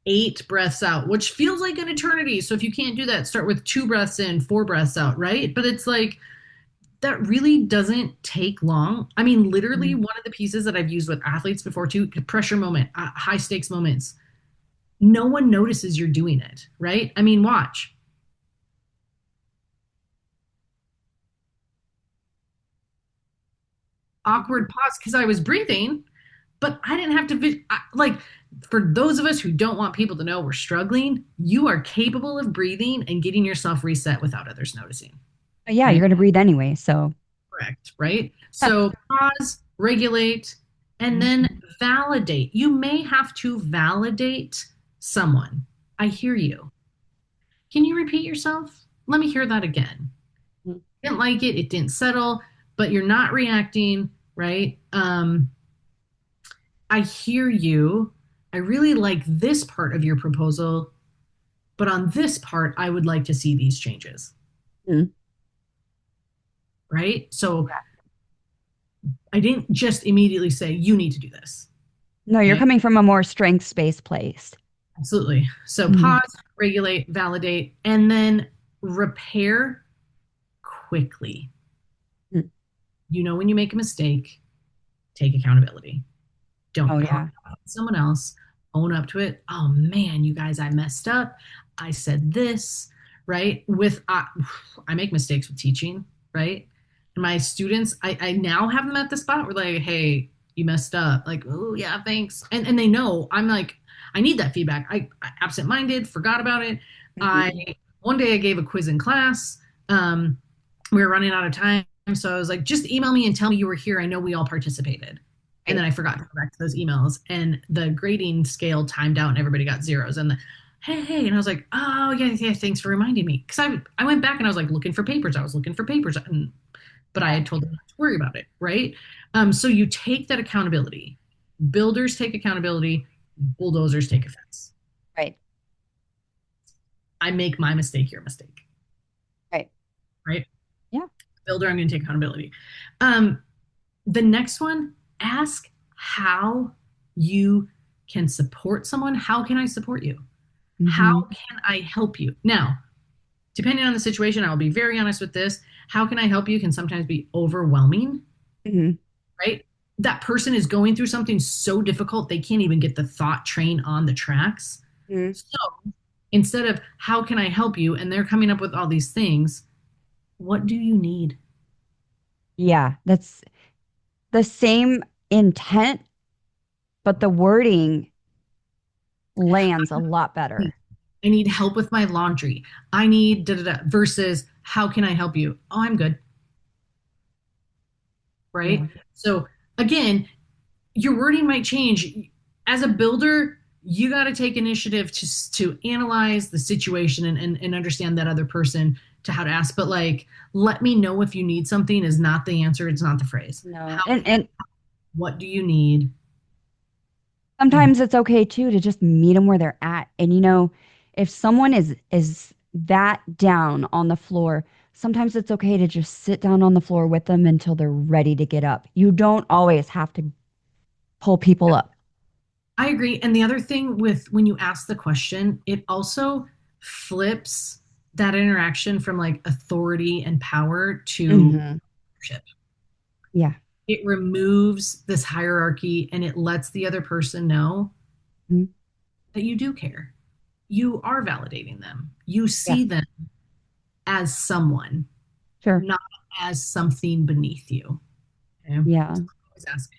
8 breaths out, which feels like an eternity. So if you can't do that, start with 2 breaths in, 4 breaths out, right? But it's like that really doesn't take long. I mean, literally, one of the pieces that I've used with athletes before too, pressure moment, high stakes moments. No one notices you're doing it, right? I mean, watch. Awkward pause because I was breathing, but I didn't have to like for those of us who don't want people to know we're struggling, you are capable of breathing and getting yourself reset without others noticing. But yeah, you're Right? going to breathe anyway. So, Correct. Right? yeah. So pause, regulate, and then validate. You may have to validate someone. I hear you. Can you repeat yourself? Let me hear that again. Mhm. Didn't like it. It didn't settle, but you're not reacting, right? I hear you. I really like this part of your proposal, but on this part, I would like to see these changes, Mhm. right? So Yeah. I didn't just immediately say, you need to do this. No, you're Okay. coming from a more strengths-based place. Absolutely. So Mhm. pause, regulate, validate, and then repair quickly. Mm. You know, when you make a mistake, take accountability. Oh, Don't put yeah. it on someone else. Own up to it. Oh man, you guys, I messed up. I said this, right? I make mistakes with teaching, right? And my students, I now have them at the spot where like, hey, you messed up. Like, oh yeah, thanks. And they know I'm like, I need that feedback. I absent-minded, forgot about it. I Mhm. one day I gave a quiz in class. Um, we were running out of time. So I was like, just email me and tell me you were here. I know we all participated. And Right. then I forgot to go back to those emails, and the grading scale timed out, and everybody got zeros. And hey, and I was like, oh yeah, yeah, thanks for reminding me, because I went back and I was like looking for papers. I was looking for papers, but I Yeah. had told them not to worry about it, right? So you take that accountability. Builders take accountability. Bulldozers take offense. Right. I make my mistake your mistake, Right. right? Yeah. Builder, I'm going to take accountability. Um, the next one, ask how you can support someone. How can I support you? How Hmm. can I help you? Now, depending on the situation, I'll be very honest with this. How can I help you can sometimes be overwhelming, Hmm. right? That person is going through something so difficult, they can't even get the thought train on the tracks. Hmm. So instead of how can I help you, and they're coming up with all these things, what do you need? Yeah. That's the same intent, but the wording lands a lot better. I need help with my laundry. I need da da da versus how can I help you? Oh, I'm good. Yeah. Right. So again, your wording might change. As a builder, you got to take initiative to analyze the situation and understand that other person to how to ask. But like, let me know if you need something is not the answer. It's not the phrase. No. How, And what do you need? And sometimes it's okay too to just meet them where they're at. And if someone is that down on the floor, sometimes it's okay to just sit down on the floor with them until they're ready to get up. You don't always have to pull people up. I agree. And the other thing with when you ask the question, it also flips that interaction from like authority and power to Hmm. leadership. Yeah. It removes this hierarchy and it lets the other person know Mhm. that you do care. You are validating them. You Yeah. see them as someone, Sure. not as something beneath you. Okay. Yeah. Always ask.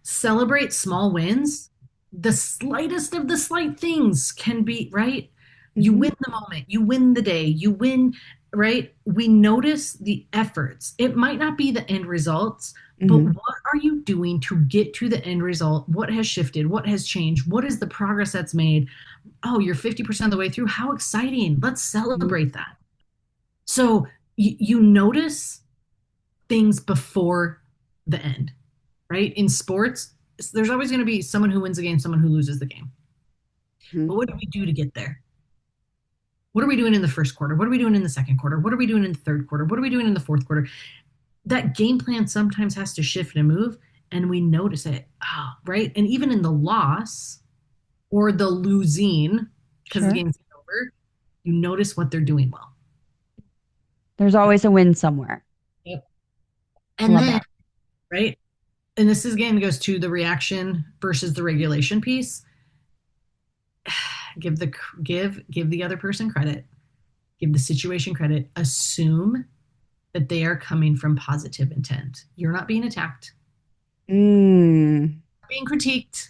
Celebrate small wins. The slightest of the slight things can be right. You Hmm. win the moment, you win the day, you win, right? We notice the efforts. It might not be the end results, but Hmm. what are you doing to get to the end result? What has shifted? What has changed? What is the progress that's made? Oh, you're 50% of the way through. How exciting. Let's Hmm. celebrate that. So you notice things before the end, right? In sports, there's always going to be someone who wins the game, someone who loses the game. Hmm. But what do we do to get there? What are we doing in the first quarter? What are we doing in the second quarter? What are we doing in the third quarter? What are we doing in the fourth quarter? That game plan sometimes has to shift and move, and we notice it. Oh, right. And even in the loss or the losing, because the Sure. game's over, you notice what they're doing well. There's always a win somewhere. Yep. I And love then, that. right. And this is, again goes to the reaction versus the regulation piece. Give the give the other person credit, give the situation credit, assume that they are coming from positive intent. You're not being attacked, Mm. being critiqued.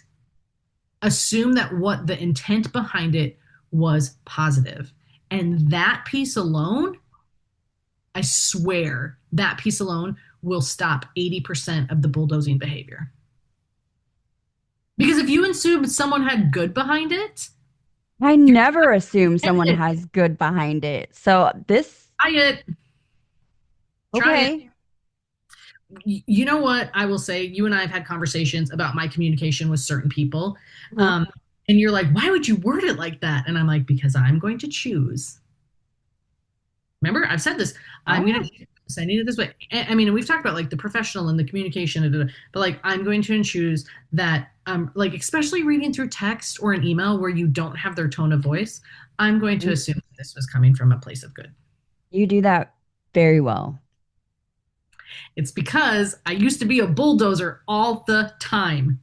assume that what the intent behind it was positive. And that piece alone, I swear, that piece alone will stop 80% of the bulldozing behavior. Because if you assume someone had good behind it, I you're never assume someone it. has good behind it. So this, Try it. Try it. okay. You know what I will say? You and I have had conversations about my communication with certain people. Uh-huh. Um, and you're like, why would you word it like that? And I'm like, because I'm going to choose. Remember, I've said this. I'm going Oh, to sending it this way. I mean, we've talked about like the professional and the communication, but like I'm going to choose that, like especially reading through text or an email where you don't have their tone of voice. I'm going to mm, assume that this was coming from a place of good. you do that very well. It's because I used to be a bulldozer all the time.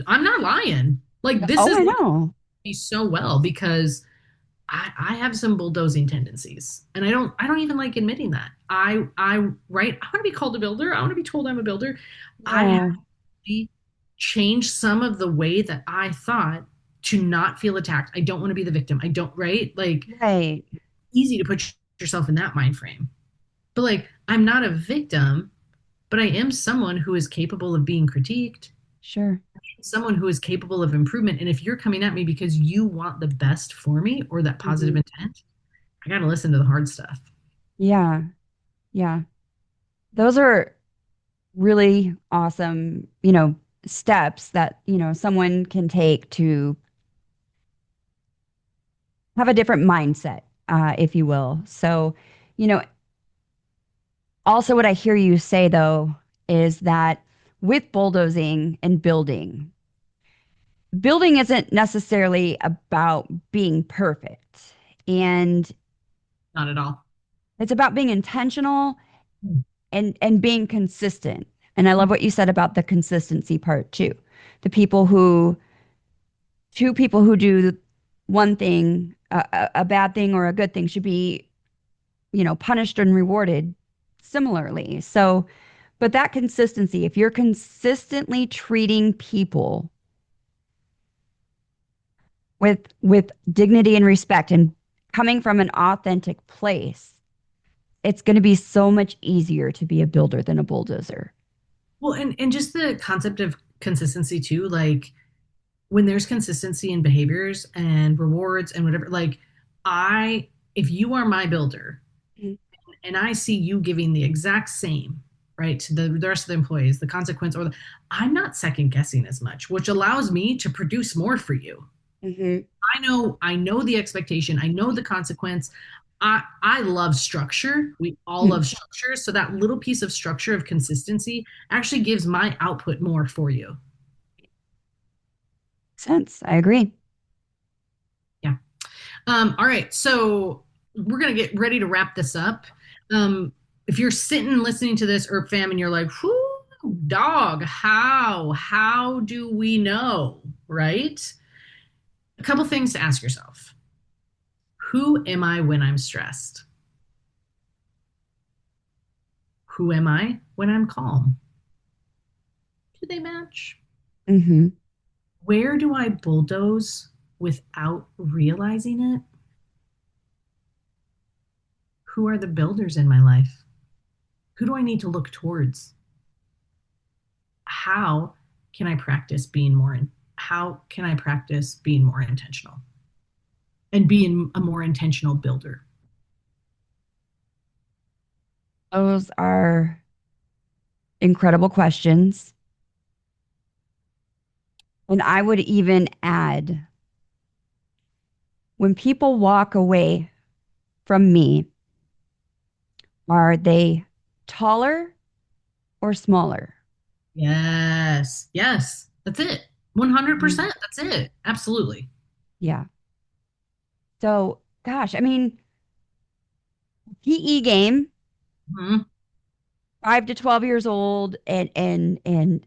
I'm not lying. Like this Oh, is I what know. me so well because I have some bulldozing tendencies, and I don't even like admitting that. I right. I want to be called a builder. I want to be told I'm a builder. I have Yeah, to change some of the way that I thought to not feel attacked. I don't want to be the victim. I don't right like right. easy to put yourself in that mind frame. But like I'm not a victim, but I am someone who is capable of being critiqued, Sure. someone who is capable of improvement. And if you're coming at me because you want the best for me or that positive Hmm. intent, I got to listen to the hard stuff. Yeah, yeah. Those are really awesome, steps that, someone can take to have a different mindset, if you will. So, you know, also what I hear you say though is that with bulldozing and building isn't necessarily about being perfect. And Not at all. it's about being intentional and being consistent. And I love what you said about the consistency part too. The people who two people who do one thing, a bad thing or a good thing should be, punished and rewarded similarly. So, but that consistency, if you're consistently treating people with dignity and respect and coming from an authentic place, it's going to be so much easier to be a builder than a bulldozer. Well, and just the concept of consistency too, like when there's consistency in behaviors and rewards and whatever, like I, if you are my builder Mhm. and I see you giving the exact same, right, to the rest of the employees, the consequence, I'm not second guessing as much, which allows me to produce more for you. Mhm. I know the expectation. I know the consequence. I love structure. We all love structure. So that little piece of structure of consistency actually gives my output more for you. Sense. I agree. Yeah. All right. So we're gonna get ready to wrap this up. If you're sitting listening to this ERP fam and you're like, whoo, dog, how do we know? Right? A couple things to ask yourself. Who am I when I'm stressed? Who am I when I'm calm? Do they match? Hmm. Where do I bulldoze without realizing it? Who are the builders in my life? Who do I need to look towards? How can I practice being more in, how can I practice being more intentional and being a more intentional builder? Those are incredible questions. And I would even add when people walk away from me, are they taller or smaller? Yes. Yes. That's it. Mhm. 100%. That's it. Absolutely. Yeah. So, gosh, I mean, PE game, Mhm. 5 to 12 years old, and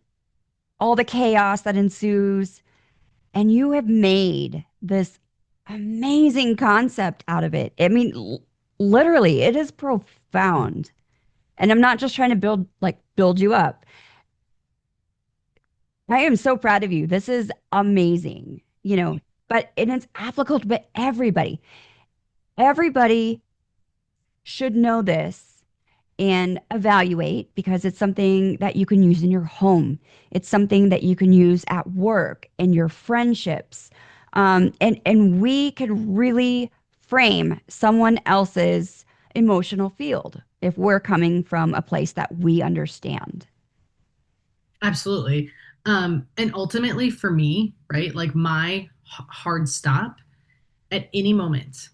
all the chaos that ensues, and you have made this amazing concept out of it. I mean, literally, it is profound. And I'm not just trying to build you up. I am so proud of you. This is amazing, but and it's applicable to everybody. Everybody should know this and evaluate because it's something that you can use in your home. It's something that you can use at work in your friendships. And we can really frame someone else's emotional field if we're coming from a place that we understand. Absolutely. And ultimately for me, right, like my hard stop at any moment,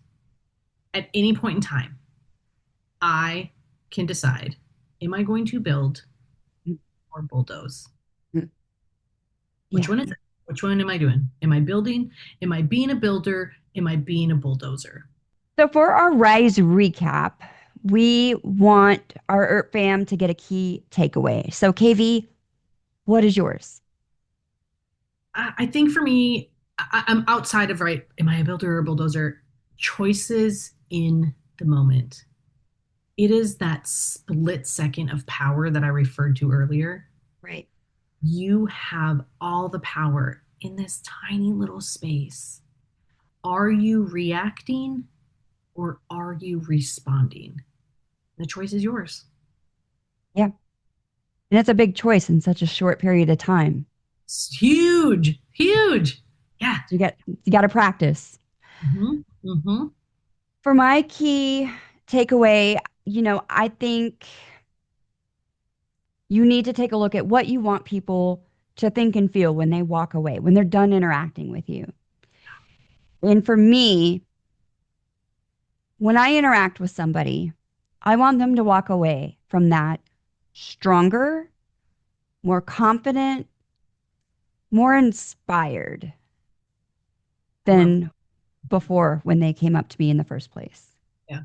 at any point in time, I can decide, am I going to build or bulldoze? Which Yeah. one is it? Which one am I doing? Am I building? Am I being a builder? Am I being a bulldozer? So for our Rise recap, we want our ERT fam to get a key takeaway. So KV, what is yours? I think for me, I'm outside of right. Am I a builder or a bulldozer? Choices in the moment. It is that split second of power that I referred to earlier. Right. You have all the power in this tiny little space. Are you reacting or are you responding? The choice is yours. Yeah. And it's a big choice in such a short period of time. It's huge, huge. Yeah. So you got to practice. Mm-hmm. Mm-hmm. For my key takeaway, I think you need to take a look at what you want people to think and feel when they walk away, when they're done interacting with you. And for me, when I interact with somebody, I want them to walk away from that stronger, more confident, more inspired Love. than before when they came up to me in the first place. Yeah.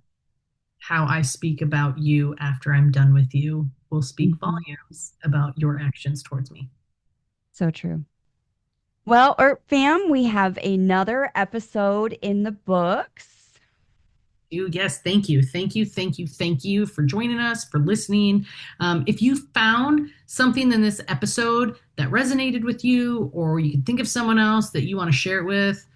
How I speak about you after I'm done with you will speak Mhm. volumes about your actions towards me. So true. Well, ERT fam, we have another episode in the books. You, yes, thank you. Thank you. Thank you. Thank you for joining us, for listening. If you found something in this episode that resonated with you, or you can think of someone else that you want to share it with,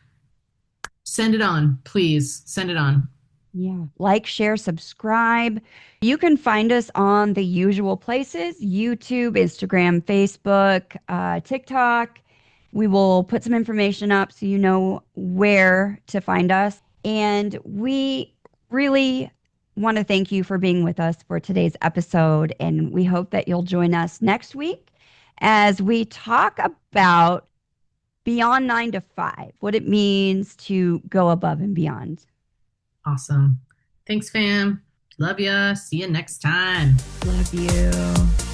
send it on. Please send it on. Yeah. Like, share, subscribe. You can find us on the usual places: YouTube, Instagram, Facebook, TikTok. We will put some information up so you know where to find us. And we really want to thank you for being with us for today's episode. And we hope that you'll join us next week as we talk about beyond 9 to 5, what it means to go above and beyond. Awesome. Thanks, fam. Love ya. See you next time. Love you.